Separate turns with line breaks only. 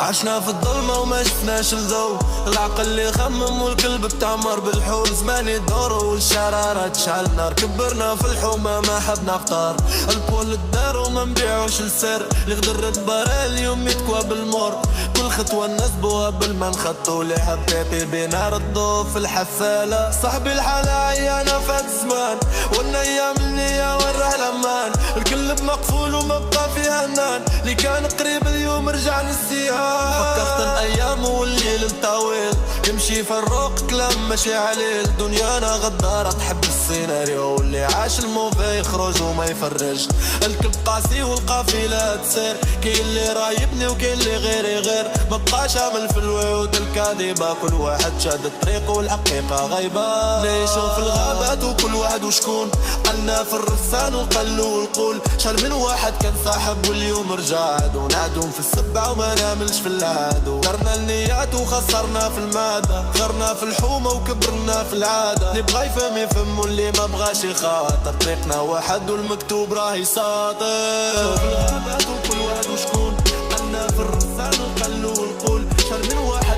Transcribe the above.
عشنا في الظلمة وما شفناش الضو، العقل اللي يخمم والقلب بتعمر بالحول. زمان يدور والشرارة تشعل نار، كبرنا في الحومة ما حبنا اختار. البول الدار وما نبيعوش السر، اللي غدر الدبارة اليوم يتكوى بالمر. كل خطوة نسبوها بالما نخطو، اللي حبيبي بنار الضو في الحفالة. صاحبي الحالة عيانة فات زمان، والنيام النية والراه الامان. القلب مقفول وما بقى فيها نان، اللي كان قريب اليوم رجع نسيان. فكرت الايام والليل طويل، يمشي فروق كلام ماشي عليل. دنيانا غدارة تحب السيناريو، واللي عاش الموفي يخرج وما يفرج. الكل قاسي والقافلة تسير، كاين اللي رايبني وكاين اللي غيري غير. مبقاش امل في الوعود الكاذبة، كل واحد شاد الطريق والحقيقة غايبة. نعيشو في الغابات وكل واحد وشكون، قلنا في الرسان وقلو والقول. شال من واحد كان صاحب واليوم رجع عدو، نعدوم في السبعة وما ناملش في العادو. درنا النيات وخسرنا في المادة، غرنا في الحومة وكبرنا في العادة. نبغى يفهم يفهم واللي ما بغاش يخاطر، طريقنا واحد والمكتوب راهي ساطر. في الغابات وكل واحد وشكون، قلنا في الرسان وقلو والقول. شال من واحد